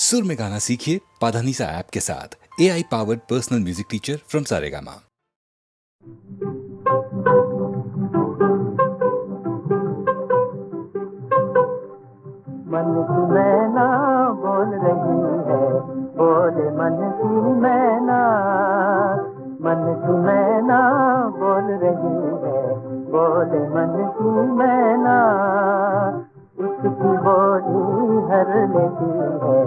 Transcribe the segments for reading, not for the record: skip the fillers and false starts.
सुर में गाना सीखिए पाधानीसा ऐप के साथ। AI powered personal music teacher from Saregama. मन की मैना बोल रही है, बोले मन की मैना। मन की मैना बोल रही है, बोले मन की मैना। उसकी बोली हर लेती है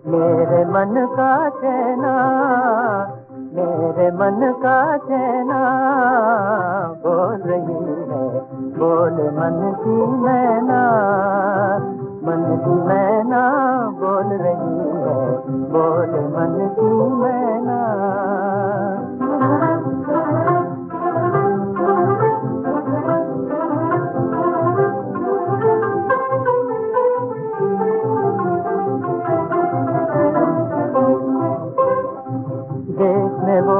मेरे मन का चैना, मेरे मन का चैना। बोल रही है, बोले मन की मैना। मन की मैना बोल रही है, बोले मन की मैना। देखने वो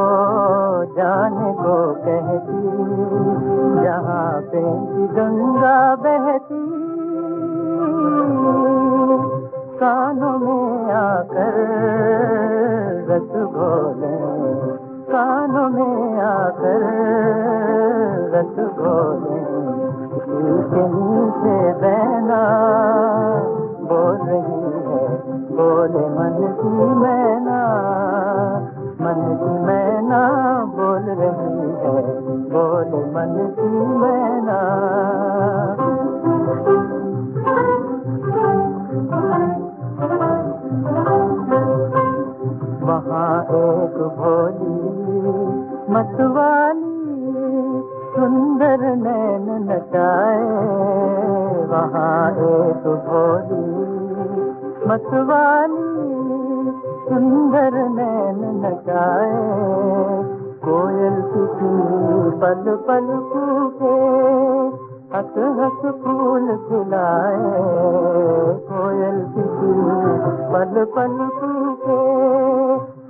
जाने को कहती, जहाँ पे गंगा बहती। कानों में आकर रस घोले, कानों में आकर रस घोले। नीचे नीचे बहना बोल रही है, बोले मन की मैना। मन की मैना बोल रही है, बोले मन की मैना। वहाँ एक भोली मतवाली सुंदर नैन नचाए। वहाँ एक भोली मतवाली सुंदर नैन नचाए। कोयल किसी पल पल कूके, हंस हंस फूल खिलाए। कोयल किसी पल पल कूके,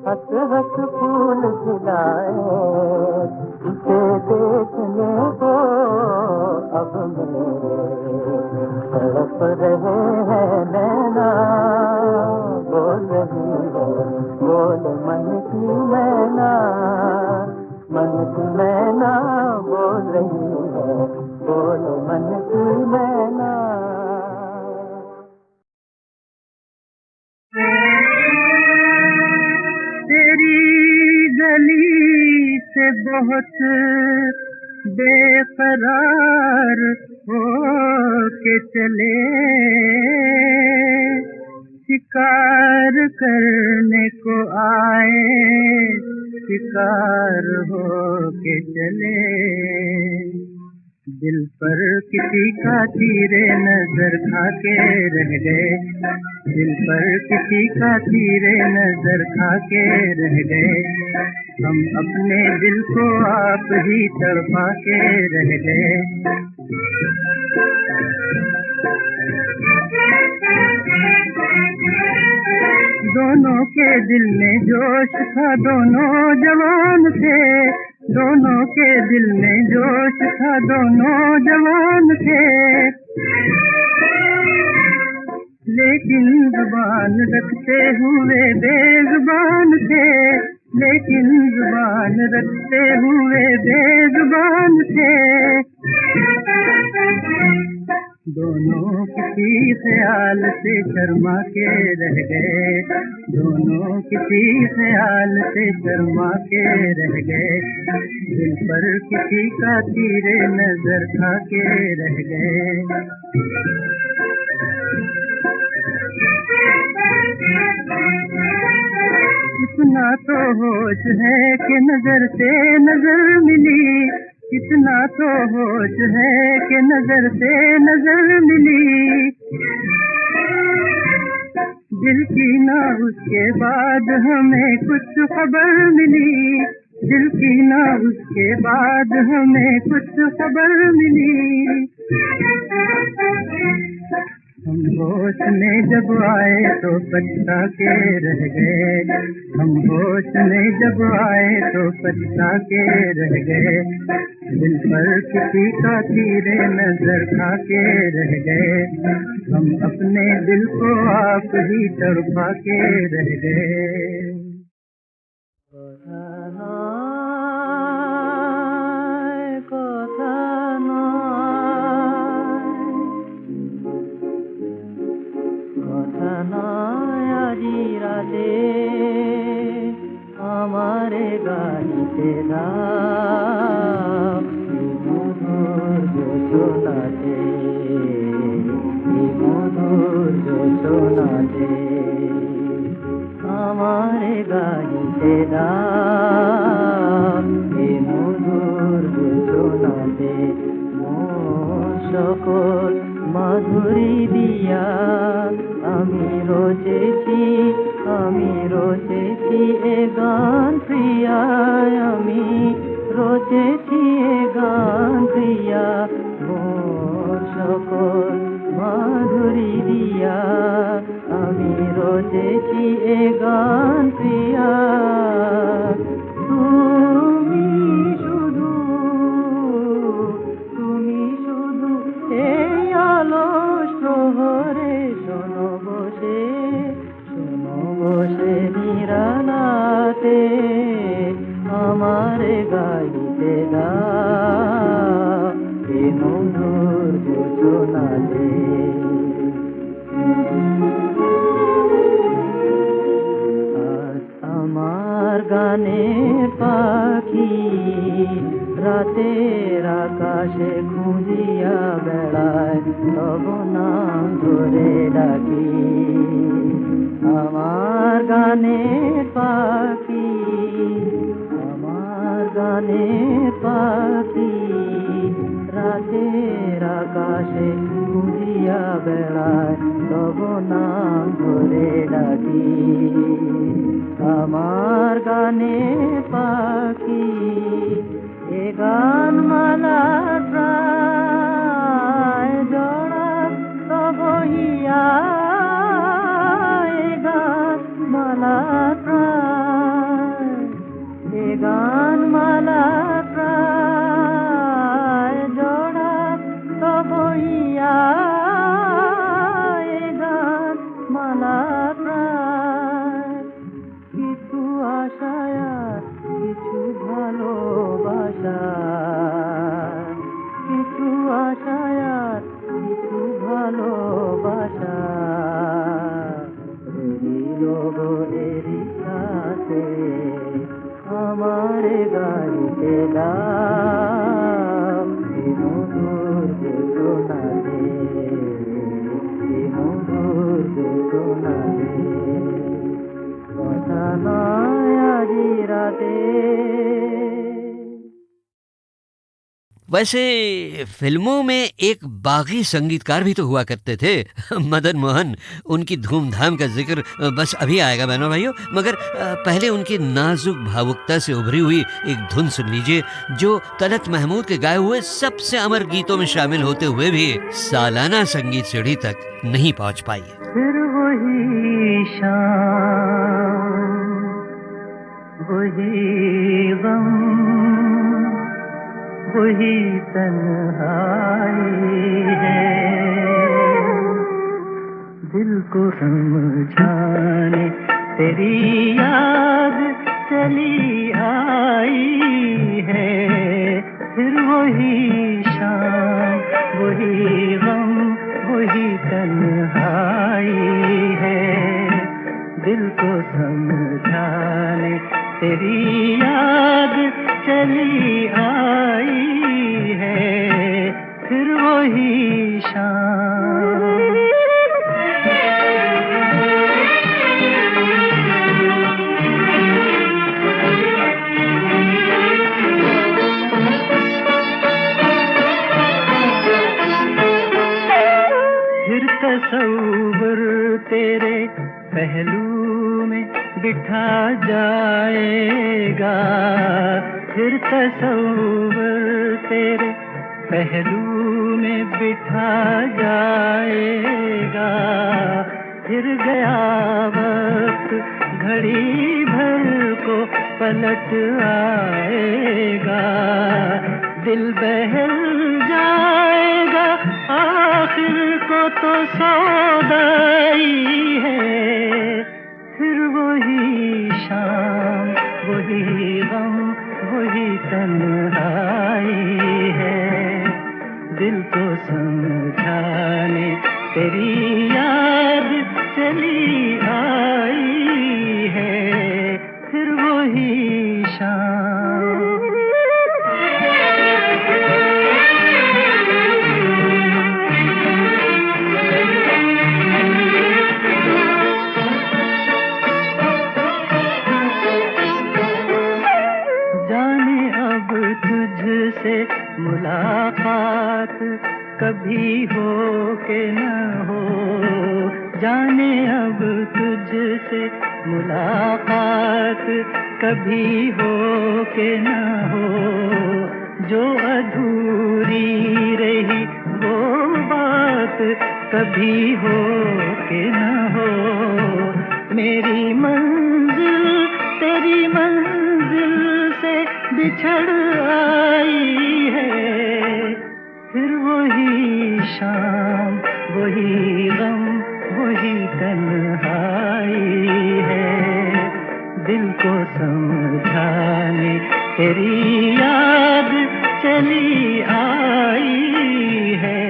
हंस हंस फूल खिलाए। इसे देखने को अब मेरे तड़प रहे हैं नैना। बोल रही है, बोल मन की मैना। मन की मैना बोल रही है, बोल मन की मैना। तेरी गली से बहुत बेकरार हो के चले, शिकार करने को आए, शिकार हो के चले। दिल पर किसी का तीरे नजर खा के रह गए, दिल पर किसी का तीरे नजर खा के रह गए। हम अपने दिल को आप ही तड़पा के रह गए। दोनों के दिल में जोश था, दोनों जवान थे। दोनों के दिल में जोश था, दोनों जवान थे। लेकिन जुबान रखते हुए बेजुबान थे, लेकिन जुबान रखते हुए बेजुबान थे। दोनों किसी ख्याल से शर्मा के रह गए, दोनों किसी ख्याल से शर्मा के रह गए। दिल पर किसी का तीरे नजर खा के रह गए। इतना तो होश है कि नजर से नजर मिली, इतना तो होश है कि नजर से नजर मिली। दिल की ना उसके बाद हमें कुछ खबर मिली, दिल की ना उसके बाद हमें कुछ खबर मिली। हम होश में जब आए तो पछता के रह गए, हम होश में जब आए तो पछता के रह गए, दिल पर किसी का तीरे नजर खा के रह गए, हम अपने दिल को आप ही तड़पा के रह गए। हमारे गाइते दाम मधुर जो सुनाते, मधुर जो सुनाते, हमारे गाइते दाम मधुर जो सुनाते, সকল মাধুরী দিয়া আমি রচেছি এ গান প্রিয়া, আমি রচেছি এ গান প্রিয়া, মোর সকল মাধুরী দিয়া আমি রচেছি এ গান প্রিয়া। তুমি শুধু এই অলস প্রহরে শোনো বসে নিরালাতে, আমার গাইতে দাও এ মধুর যোজনাতে। আমার গানের পাখি রাতের আকাশে খুঁজিয়া বেড়ায়, তব নাম ধরে ডাকি। আমার গানের পাখি, আমার গানের পাখি রাতের আকাশে খুঁজিয়া বেড়ায়, তব নাম ধরে ডাকি। আমার গানের পাখি এ গান মালা প্রায় জড়া তব হিয়া, এ গান মালা প্রায়, এ গান মালা প্রায় জড়া তব হিয়া, এ গান মালা প্রায়। কিছু আশায় কিছু ভালোবাসা, কিছু আশায় কিছু ভালোবাসা, এরই সাথে আমার গাইতে দাও এ মধুর যোজনাতে, এ মধুর যোজনাতে। কথা নয় আজি রাতে। वैसे फिल्मों में एक बागी संगीतकार भी तो हुआ करते थे, मदन मोहन। उनकी धूमधाम का जिक्र बस अभी आएगा बहनों भाइयों, मगर पहले उनकी नाजुक भावुकता से उभरी हुई एक धुन सुन लीजिए, जो तलत महमूद के गाए हुए सबसे अमर गीतों में शामिल होते हुए भी सालाना संगीत सीढ़ी तक नहीं पहुंच पाई। फिर वही शाम, वही गम, वही तन्हाई है, दिल को समझाने तेरी याद चली आई है। फिर वही शाम, वही गम, वही तन्हाई है, दिल को समझाने तेरी याद चली आई है। फिर वही शाम। फिर तसव्वुर तेरे पहलू में बिठा जाएगा, फिर तसव्वुर तेरे पहलू में बिठा जाएगा, फिर गया वक्त घड़ी भर को पलट आएगा, दिल बहल जाएगा, आखिर को तो सौदाई है, फिर वही शाम वही गम वही तन्हाई है, दिल को समझाने तेरी याद चली आई है, फिर वही शाम। जाने अब तुझसे मुलाकात कभी हो के न हो, जाने अब तुझसे मुलाकात कभी हो के न हो, जो अधूरी रही वो बात कभी हो के न हो, मेरी मंजिल तेरी मंजिल से बिछड़ आई है, फिर वही शाम वही गम वही तन्हाई है, दिल को समझाने तेरी याद चली आई है,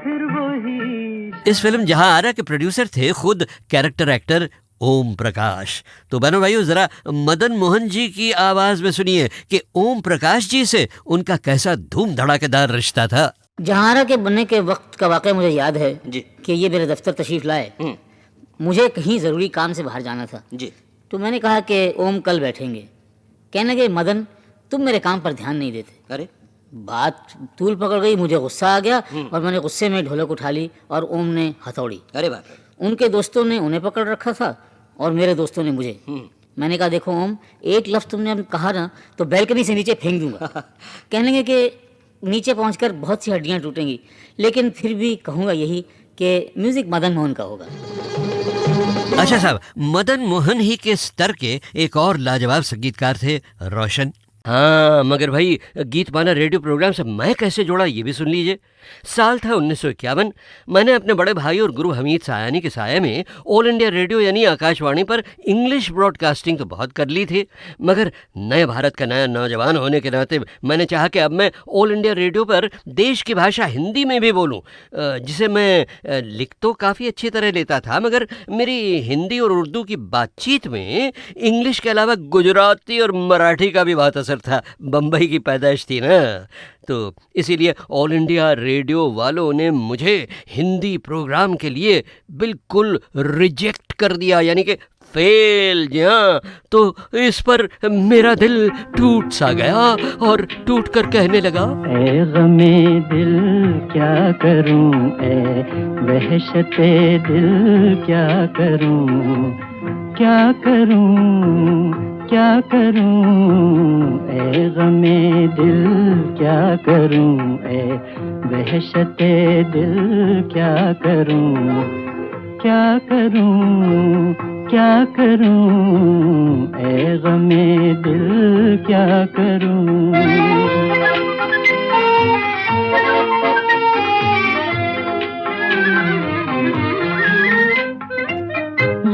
फिर वही। इस फिल्म जहां आरा के प्रोड्यूसर थे खुद कैरेक्टर एक्टर ओम प्रकाश। तो बहनों भाइयों, जरा मदन मोहन जी की आवाज में सुनिए कि ओम प्रकाश जी से उनका कैसा धूम धड़ाकेदार रिश्ता था। जहारा के बनने के वक्त का वाक़या मुझे याद है जी। कि ये मेरे दफ्तर तशरीफ़ लाए, मुझे कहीं ज़रूरी काम से बाहर जाना था जी। तो मैंने कहा कि ओम कल बैठेंगे। कहने लगे मदन तुम मेरे काम पर ध्यान नहीं देते। अरे बात तूल पकड़ गई, मुझे गुस्सा आ गया और मैंने गुस्से में ढोलक उठा ली और ओम ने हथौड़ी। अरे बाप रे। उनके दोस्तों ने उन्हें पकड़ रखा था और मेरे दोस्तों ने मुझे। मैंने कहा देखो ओम, एक लफ्ज़ तुमने अब कहा ना तो बैल्कनी से नीचे फेंक दूंगा। कहने लगे कि नीचे पहुंचकर बहुत सी हड्डियां टूटेंगी, लेकिन फिर भी कहूँगा यही कि म्यूज़िक मदन मोहन का होगा। अच्छा साहब, मदन मोहन ही के स्तर के एक और लाजवाब संगीतकार थे रोशन। हाँ, मगर भाई गीत माना रेडियो प्रोग्राम से मैं कैसे जोड़ा ये भी सुन लीजिए। साल था 1951। मैंने अपने बड़े भाई और गुरु हमीद सायानी के साये में ऑल इंडिया रेडियो यानी आकाशवाणी पर इंग्लिश ब्रॉडकास्टिंग तो बहुत कर ली थी, मगर नए भारत का नया नौजवान होने के नाते मैंने चाहा कि अब मैं ऑल इंडिया रेडियो पर देश की भाषा हिंदी में भी बोलूं, जिसे मैं लिख तो काफ़ी अच्छी तरह लेता था, मगर मेरी हिंदी और उर्दू की बातचीत में इंग्लिश के अलावा गुजराती और मराठी का भी बहुत असर था। बम्बई की पैदाइश थी ना, तो इसीलिए ऑल इंडिया रेडियो वालों ने मुझे हिंदी प्रोग्राम के लिए बिल्कुल रिजेक्ट कर दिया, यानी कि फेल। जी हाँ, तो इस पर मेरा दिल टूट सा गया और टूट कर कहने लगा, ए गमे दिल क्या करूं, ए वहशते दिल क्या करूं, क्या करूं क्या करूं, ए गमे दिल क्या करूं, ए वहशते दिल क्या करूं, क्या करूं क्या करूं, ए गमे दिल क्या करूं।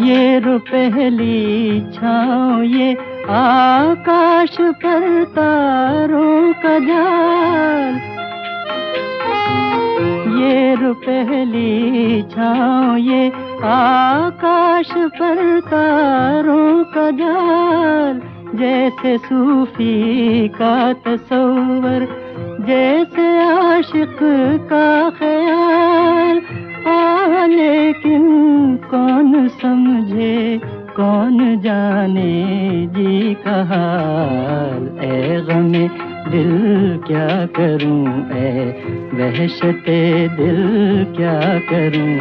ये रो पहली छाँव ये आकाश पर तारों का जाल, ये रो पहली छाँव ये आकाश पर तारों का जाल, जैसे सूफी का तसव्वुर, जैसे आशिक का ख्याल। लेकिन कौन समझे कौन जाने जी का हाल, ए गमे दिल क्या करूं, ए वहशते दिल क्या करूं,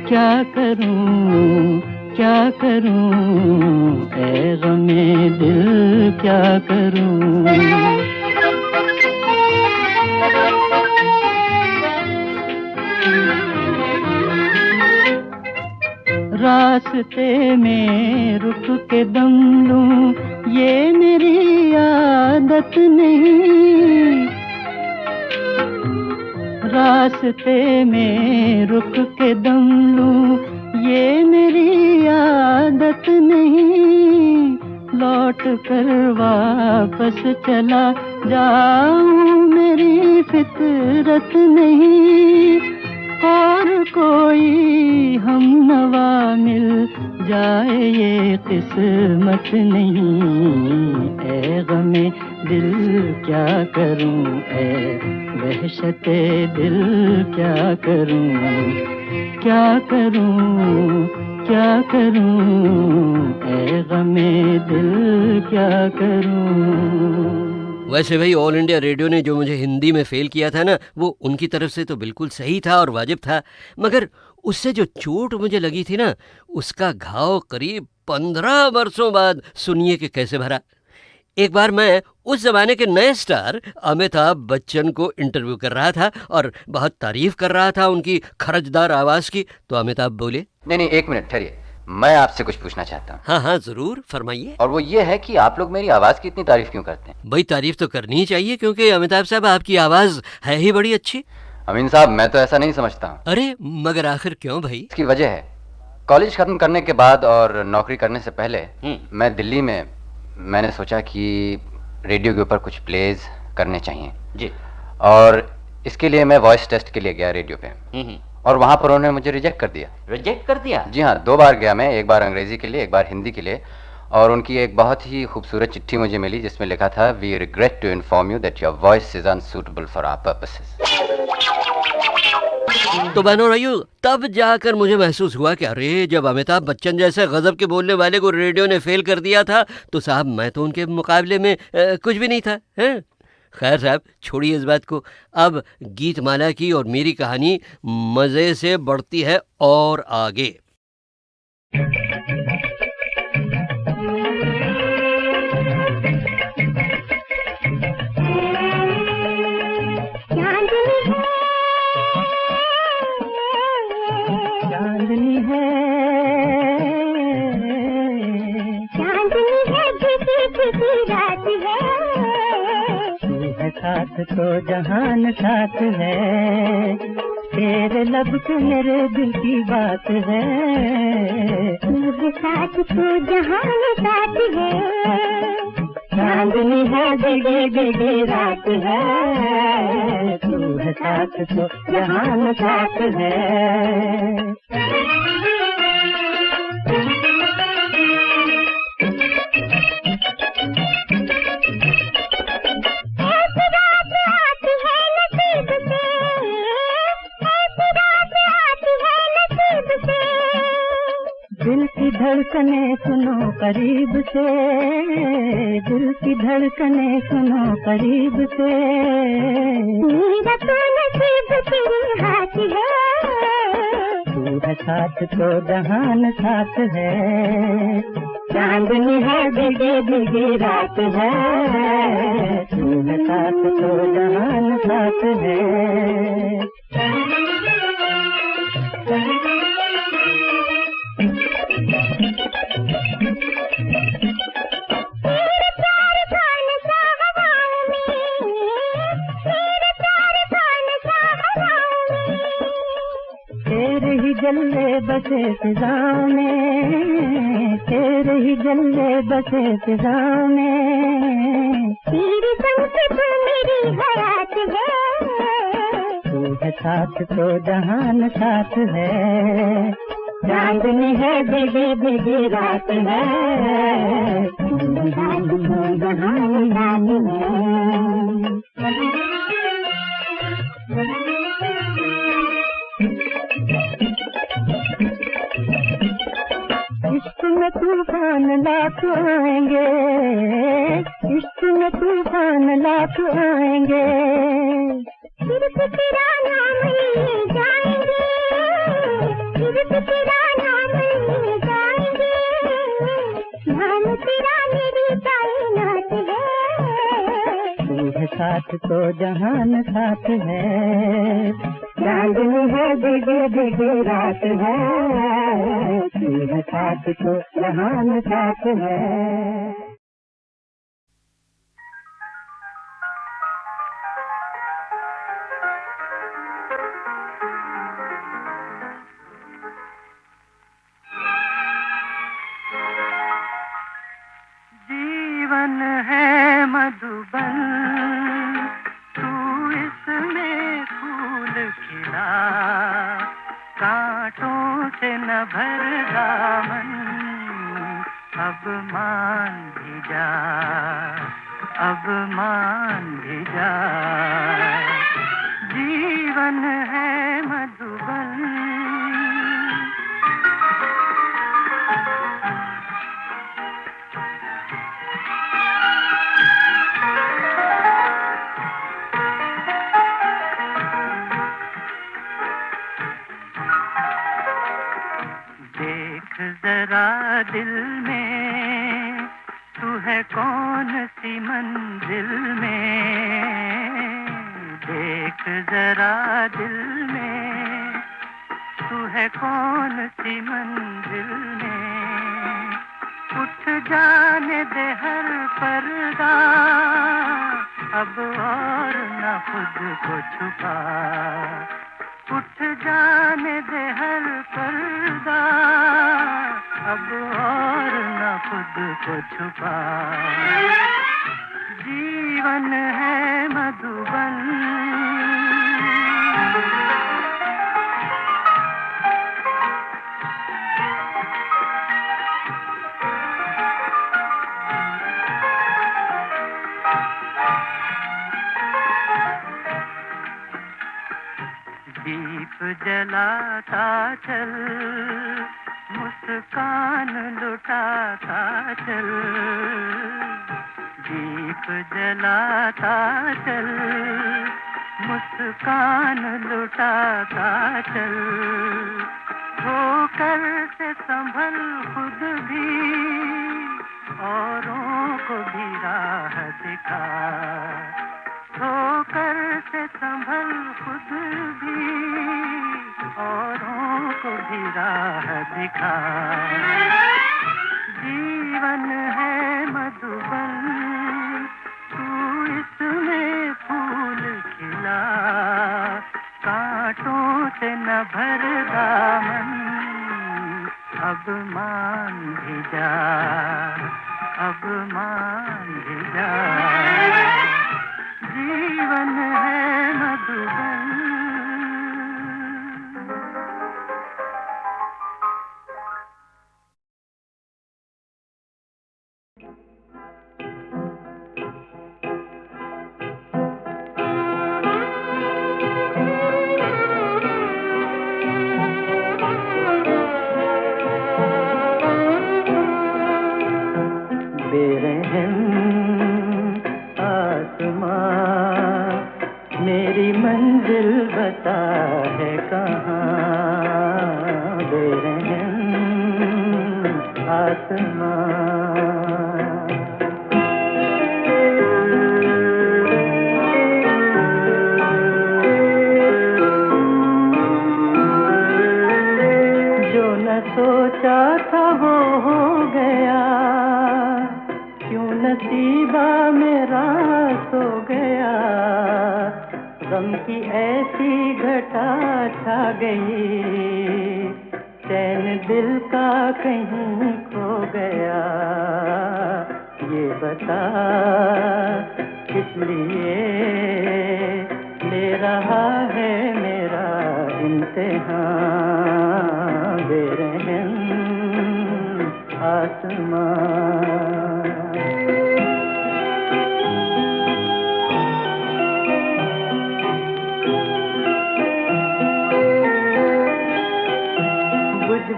क्या करूं क्या करूं, ए गमे दिल क्या करूं। रास्ते में रुक के दम लूं ये मेरी आदत नहीं, रास्ते में रुक के दम लूं ये मेरी आदत नहीं, लौट कर वापस चला जाऊं मेरी फितरत नहीं, और कोई हम नवा मिल जाए ये किस्मत नहीं। ऐ गमे दिल क्या करूं, ऐ वहशते दिल क्या करूं, क्या करूं, क्या करूं, ऐ गमे दिल क्या करूं। वैसे भाई ऑल इंडिया रेडियो ने जो मुझे हिंदी में फेल किया था ना, वो उनकी तरफ से तो बिल्कुल सही था और वाजिब था, मगर उससे जो चोट मुझे लगी थी ना, उसका घाव करीब 15 वर्षों बाद सुनिए कि कैसे भरा। एक बार मैं उस जमाने के नए स्टार अमिताभ बच्चन को इंटरव्यू कर रहा था और बहुत तारीफ कर रहा था उनकी खरजदार आवाज़ की, तो अमिताभ बोले, नहीं, एक मिनट ठहरिए, मैं आपसे कुछ पूछना चाहता हूँ। हाँ हाँ जरूर, फरमाइए। और वो ये है कि आप लोग मेरी आवाज़ की इतनी तारीफ क्यों करते हैं? भाई तारीफ तो करनी ही चाहिए, क्योंकि अमिताभ साहब आपकी आवाज़ है ही बड़ी अच्छी। अमीन साहब, मैं तो ऐसा नहीं समझता हूँ। अरे मगर आखिर क्यों भाई? इसकी वजह है, कॉलेज खत्म करने के बाद और नौकरी करने से पहले मैं दिल्ली में मैंने सोचा कि रेडियो के ऊपर कुछ प्लेज करने चाहिए जी, और इसके लिए मैं वॉइस टेस्ट के लिए गया रेडियो पे, और वहाँ पर उन्होंने मुझे रिजेक्ट कर दिया। रिजेक्ट कर दिया? जी हाँ, 2 बार गया मैं, एक बार अंग्रेजी के लिए, एक बार हिंदी के लिए, और उनकी एक बहुत ही खूबसूरत चिट्ठी मुझे मिली जिसमें लिखा था, we regret to inform you that your voice is unsuitable for our purposes. तो बहनों भाइयों, तब जाकर मुझे महसूस हुआ कि अरे जब अमिताभ बच्चन जैसे गजब के बोलने वाले को रेडियो ने फेल कर दिया था, तो साहब मैं तो उनके मुकाबले में कुछ भी नहीं था, हैं? खैर साहब छोड़िए इस बात को, अब गीतमाला की और मेरी कहानी मज़े से बढ़ती है और आगे। चांदनी है, चांदनी है, किसी रात है, तू है साथ तो जहान साथ है, तेरे लब पे मेरे दिल की बात है, तू साथ तो जहान साथ है, चांदनी है, बिगड़ी रात है, तू है साथ तो जहान साथ है। दिल की धड़कने सुनो करीब से, दिल की धड़कने सुनो करीब से, मेरा तो नसीब तेरे हाथ है, तू है साथ तो जहान साथ है, चांदनी है, बिगड़ी रात है, तू है साथ तो जहान साथ है। तेरे ही जल्ले बसे फिजाओं में, तेरे ही जल्ले बसे फिजाओं में, तेरे संग से तो मेरी हयात है, तू है साथ तो जहान साथ है, चांदनी है, बिगड़ी रात है, तू है साथ तो जहान साथ है। इश्क में तूफान लाख आएंगे, इश्क में तूफान लाख आएंगे, सिर्फ तेरा नाम लिए जाएंगे, सिर्फ तेरा नाम लिए जाएंगे, नाम तेरा मेरी कायनात है, तू है साथ तो जहान साथ है, चांदनी है, बिगड़ी रात है, कोई है साथ तो जहान साथ है। जीवन है मधुबन, तू इसमें फूल खिला, कांटों से न भर दामन, अब मान भी जा, अब मान भी जा। जीवन है मधुबन। देख जरा दिल में तू है कौन सी मंजिल में, देख जरा दिल में तू है कौन सी मंजिल में। उठ जाने दे हर पर्दा, अब और न खुद को छुपा। उठ जाने दे हर पर्दा, अब और न खुद को छुपा। जीवन है मधुबन। दीप जलाता चल, मुस्कान लुटाता चल। दीप जलाता चल, मुस्कान लुटाता चल। ठोकर से संभल खुद भी, औरों को भी राह दिखा। ठोकर से संभल खुद भी, औरों को भी राह दिखा। जीवन है मधुबन, तू इसमें फूल खिला, कांटों से न भर दामन, अब मान भी जा, अब मान भी जा। जीवन है मधुबन। बेरहम आसमां मेरी मंजिल बता है कहाँ। बेरहम आसमां जो न सोचा था वो हो गया, क्यों नसीबा मेरा सो गया। गम की ऐसी घटा छा गई, चैन दिल का कहीं खो गया। ये बता किस लिए ले रहा है मेरा इम्तिहान। बेरहम आसमां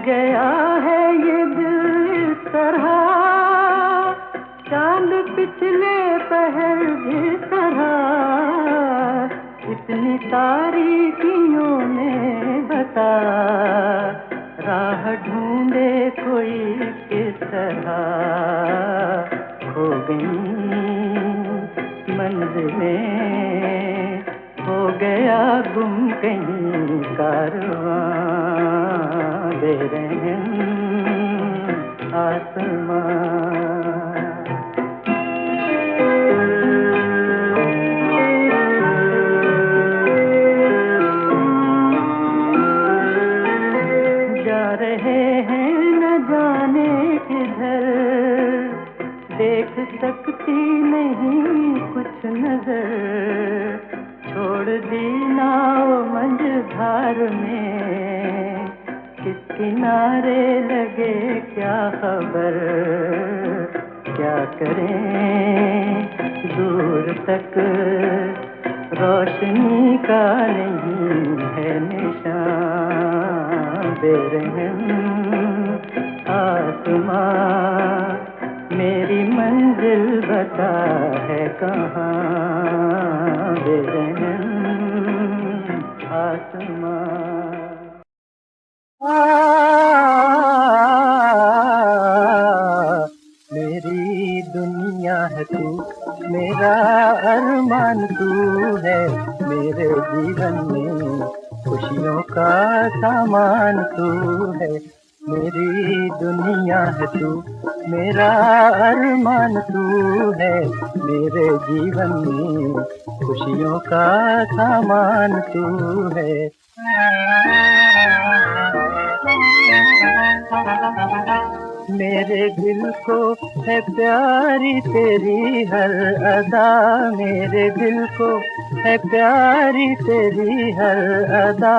गया है ये दिल इस तरह, चांद पिछले पहर जिस तरह। इतनी तारीकियों में बता, राह ढूंढे कोई किस तरह। खो गई मंजिलें, हो गया गुम कहीं कारवां। बेरहम आसमां। जा रहे हैं न जाने किधर, देख सकती नहीं कुछ नजर, छोड़ दी नाव मंझधार में, किस किनारे लगे क्या खबर, क्या करें दूर तक रोशनी का नहीं है निशान, बेरहम आसमां मेरी मंजिल बता है कहाँ, बेरहम आसमां। मेरी दुनिया है तू, मेरा अरमान तू है, मेरे जीवन में खुशियों का सामान तू है। मेरी दुनिया है तू, मेरा अरमान तू है, मेरे जीवन में खुशियों का सामान तू है। मेरे दिल को है प्यारी तेरी हर अदा, मेरे दिल को है प्यारी तेरी हर अदा,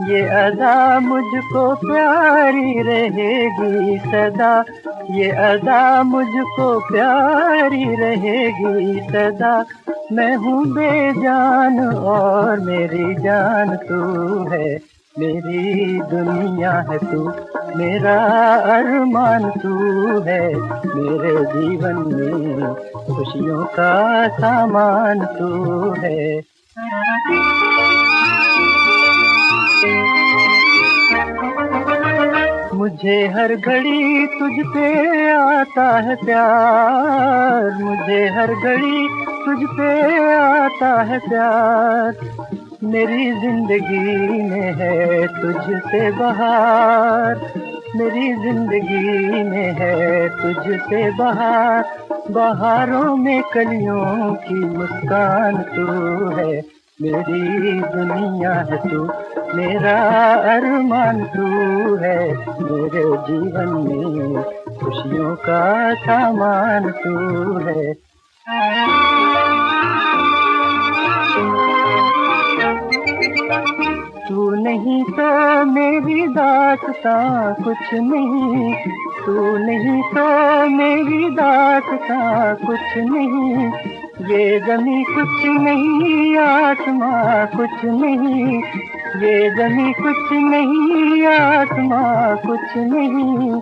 ये अदा मुझको प्यारी रहेगी सदा, ये अदा मुझको प्यारी रहेगी सदा। मैं हूँ बेजान और मेरी जान तू है, मेरी दुनिया है तू, मेरा अरमान तू है, मेरे जीवन में खुशियों का सामान तू है। मुझे हर घड़ी तुझ पे आता है प्यार, मुझे हर घड़ी तुझ पे आता है प्यार, मेरी जिंदगी में है तुझसे बहार, मेरी जिंदगी में है तुझसे बहार, बहारों में कलियों की मुस्कान तू है, मेरी दुनिया है तू, मेरा अरमान तू है, मेरे जीवन में खुशियों का सामान तू है। तू नहीं तो मेरी दास्तां कुछ नहीं, तू नहीं तो मेरी दास्तां कुछ नहीं, ये ज़मीं कुछ नहीं आसमां कुछ नहीं, ये ज़मीं कुछ नहीं आसमां कुछ नहीं,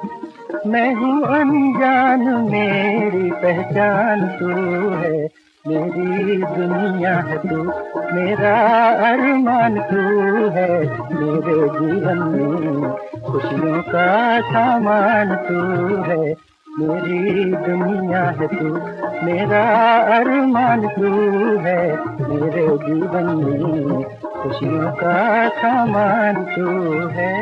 मैं हूँ अनजान मेरी पहचान तू है, मेरी दुनिया है तू, मेरा अरमान तू है, मेरे जीवन में खुशियों का सामान तू है, मेरी दुनिया है तू, मेरा अरमान तू है, मेरे जीवन में खुशियों का सामान तू है।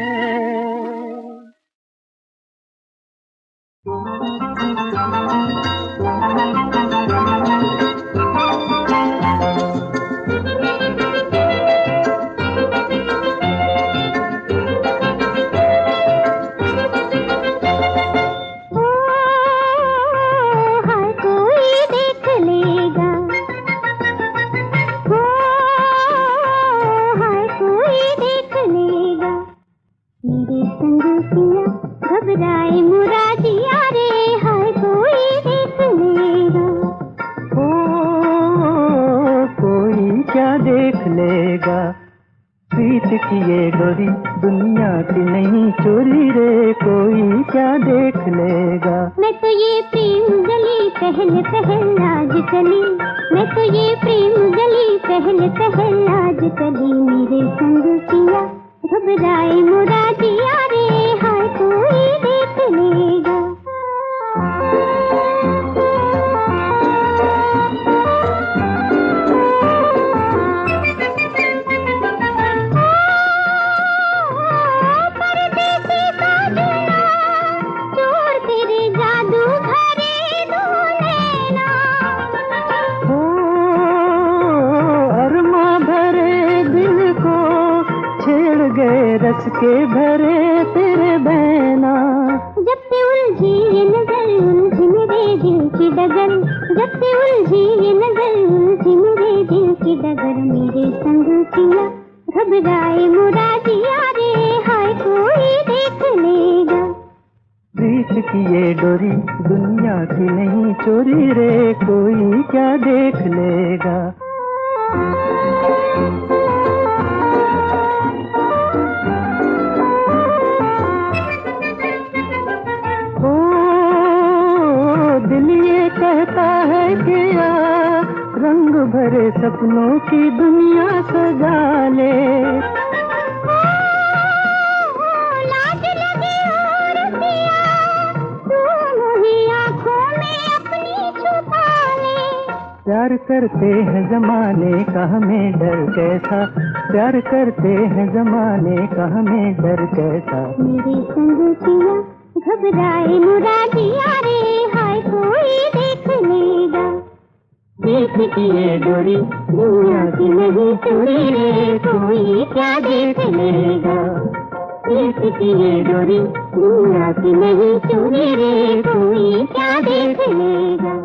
घबराए मुरादिया रे, हर कोई देख लेगा। ओ कोई क्या देख लेगा, प्रीत की ये डोरी दुनिया की नहीं चोरी रे, कोई क्या देख लेगा। मैं तो ये प्रेम गली पहले पहल आज चली, मैं तो ये प्रेम गली पहले पहल आज चली, मेरे संग किया घबराए मुरादिया रे, हाय कोई देख लेगा। परदेसी के भरे तेरे बहना। जब से उलझी ये नजर उलझी मेरे दिल की डगर, जब से उलझी ये नजर उलझी मेरे दिल की डगर, मेरे संग किया घबराए मुरादिया रे, हाय कोई देख लेगा। प्रीत की ये डोरी दुनिया की नहीं चोरी रे, कोई क्या देख लेगा। ओ दिल ये कहता है कि आ रंग भरे सपनों की दुनिया सजा ले। लाज लगे और पिया तू मुझे आँखों में अपनी छुपा ले। प्यार करते हैं जमाने का हमें डर कैसा, प्यार करते हैं जमाने का हमें डर कैसा। मेरे संग किया घबराए मुरादिया रे, हाय कोई देख लेगा। प्रीत की ये डोरी दुनिया की नहीं चोरी रे, कोई क्या देख लेगा। प्रीत की ये डोरी दुनिया की नहीं चोरी रे, कोई क्या देख लेगा।